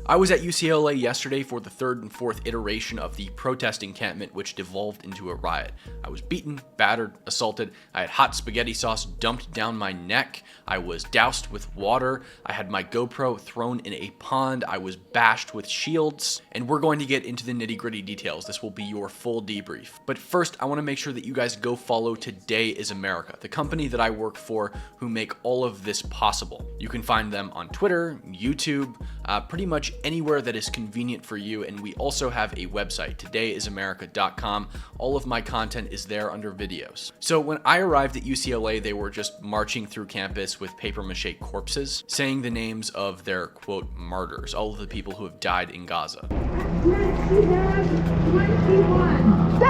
I was at UCLA yesterday for the third and fourth iteration of the protest encampment, which devolved into a riot. I was beaten, battered, assaulted. I had hot spaghetti sauce dumped down my neck. I was doused with water. I had my GoPro thrown in a pond. I was bashed with shields. And we're going to get into the nitty-gritty details. This will be your full debrief. But first, I want to make sure that you guys go follow Today is America, the company that I work for who make all of this possible. You can find them on Twitter, YouTube, pretty much anywhere that is convenient for you. And we also have a website, todayisamerica.com. All of my content is there under videos. So when I arrived at UCLA, they were just marching through campus with papier-mâché corpses, saying the names of their, quote, martyrs, all of the people who have died in Gaza. They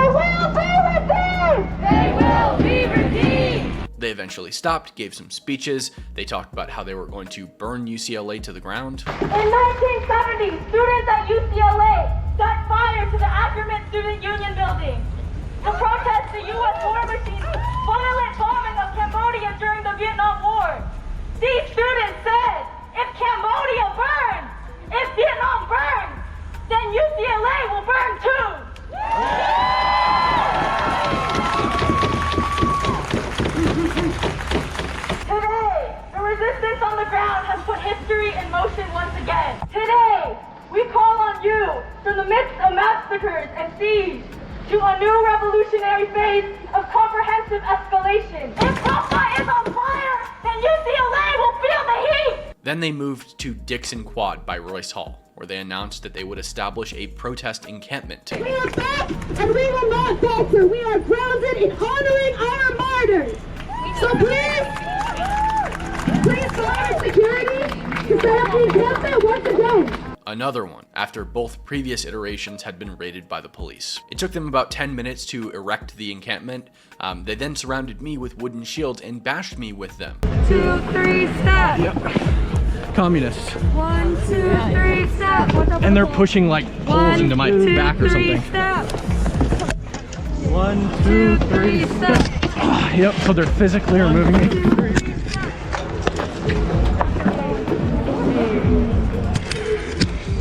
will be redeemed! They will be redeemed! They eventually stopped, gave some speeches. They talked about how they were going to burn UCLA to the ground. In 1970, students at UCLA set fire to the Encampment Student Union building to protest the U.S. war machine's violent bombing of Cambodia during the Vietnam War. These students said, if Cambodia burns, if Vietnam burns, then UCLA will burn too. Today, the resistance on the ground has put history in motion once again. Today, we call on you from the midst of massacres and siege to a new revolutionary phase of comprehensive escalation. If Tulsa is on fire, then UCLA will feel the heat! Then they moved to Dixon Quad by Royce Hall, where they announced that they would establish a protest encampment. We are back, and we will not falter. We are grounded in honoring our martyrs. So please fire security to set up the encampment once again. Another one, after both previous iterations had been raided by the police. It took them about 10 minutes to erect the encampment. They then surrounded me with wooden shields and bashed me with them. 2, 3, stop! Yep. Communists. 1, 2, 3, stop! And they're pushing like poles into my back or something. Stop. 1, 2, 3, stop! Yep, so they're physically removing me.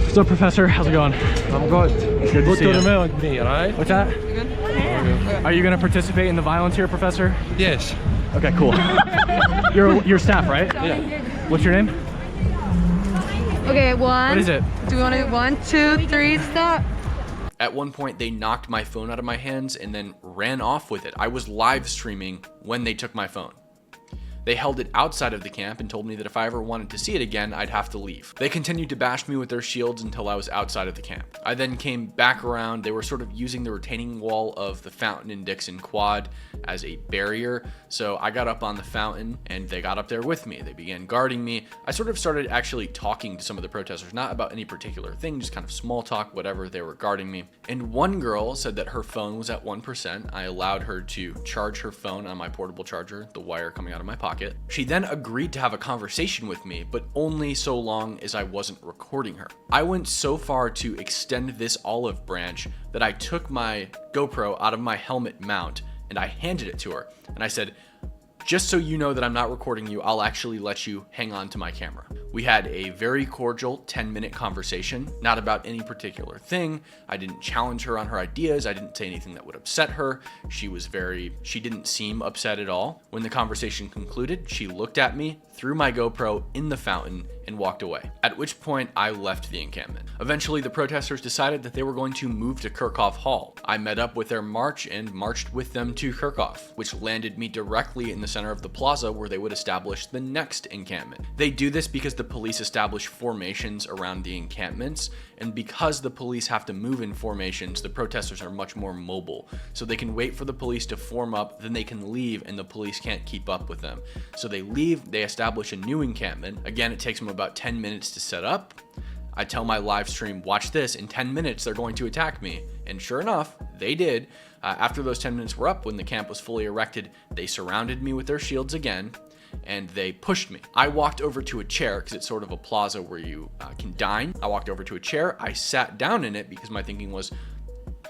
What's up, Professor? How's it going? I'm good. Good to see you. With me, alright? What's that? Are you going to participate in the violence here, Professor? Yes. Okay, cool. You're staff, right? Yeah. What's your name? Okay, one. What is it? Do we want to 1, 2, 3, stop? At one point, they knocked my phone out of my hands and then ran off with it. I was live streaming when they took my phone. They held it outside of the camp and told me that if I ever wanted to see it again, I'd have to leave. They continued to bash me with their shields until I was outside of the camp. I then came back around. They were sort of using the retaining wall of the fountain in Dixon Quad as a barrier. So I got up on the fountain and they got up there with me. They began guarding me. I sort of started actually talking to some of the protesters, not about any particular thing, just kind of small talk, whatever. They were guarding me. And one girl said that her phone was at 1%. I allowed her to charge her phone on my portable charger, the wire coming out of my pocket. She then agreed to have a conversation with me, but only so long as I wasn't recording her. I went so far to extend this olive branch that I took my GoPro out of my helmet mount and I handed it to her. And I said, just so you know that I'm not recording you, I'll actually let you hang on to my camera. We had a very cordial 10-minute conversation, not about any particular thing. I didn't challenge her on her ideas. I didn't say anything that would upset her. She didn't seem upset at all. When the conversation concluded, she looked at me, threw my GoPro in the fountain, and walked away. At which point, I left the encampment. Eventually, the protesters decided that they were going to move to Kirchhoff Hall. I met up with their march and marched with them to Kirchhoff, which landed me directly in the center of the plaza where they would establish the next encampment. They do this because the police establish formations around the encampments, and because the police have to move in formations, the protesters are much more mobile. So they can wait for the police to form up, then they can leave, and the police can't keep up with them. So they leave, they establish a new encampment. Again, it takes them about 10 minutes to set up. I tell my live stream, watch this, in 10 minutes they're going to attack me. And sure enough, they did. After those 10 minutes were up, when the camp was fully erected, they surrounded me with their shields again, and they pushed me. I walked over to a chair, because it's sort of a plaza where you can dine. I walked over to a chair, I sat down in it, because my thinking was,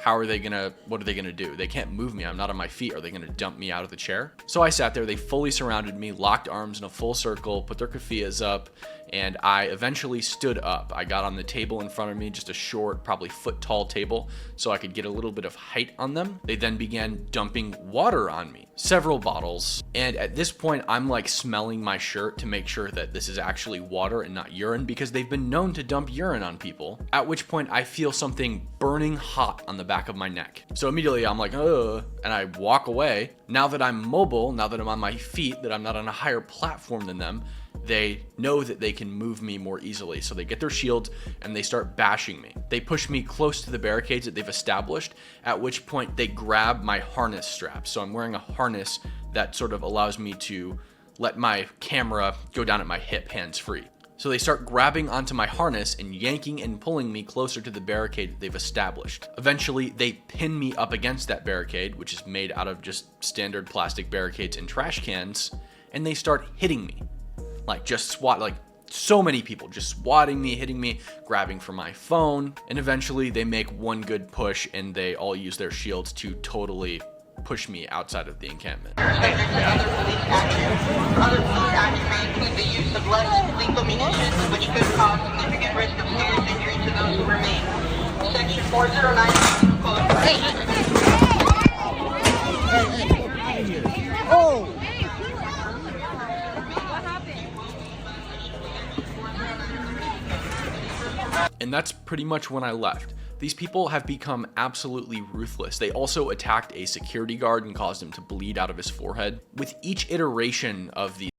what are they gonna do? They can't move me, I'm not on my feet. Are they gonna dump me out of the chair? So I sat there, they fully surrounded me, locked arms in a full circle, put their keffiyehs up, and I eventually stood up. I got on the table in front of me, just a short, probably foot tall table, so I could get a little bit of height on them. They then began dumping water on me, several bottles, and at this point I'm like smelling my shirt to make sure that this is actually water and not urine, because they've been known to dump urine on people, at which point I feel something burning hot on the back of my neck. So immediately I'm like, ugh, and I walk away. Now that I'm mobile, now that I'm on my feet, that I'm not on a higher platform than them, they know that they can move me more easily. So they get their shields and they start bashing me. They push me close to the barricades that they've established, at which point they grab my harness strap. So I'm wearing a harness that sort of allows me to let my camera go down at my hip, hands free. So they start grabbing onto my harness and yanking and pulling me closer to the barricade that they've established. Eventually, they pin me up against that barricade, which is made out of just standard plastic barricades and trash cans, and they start hitting me. Like so many people just swatting me, hitting me, grabbing for my phone, and eventually they make one good push and they all use their shields to totally push me outside of the encampment. Other police action may include the use of less lethal munitions, which could cause significant risk of serious injury to those who remain. Section 409 And that's pretty much when I left. These people have become absolutely ruthless. They also attacked a security guard and caused him to bleed out of his forehead. With each iteration of these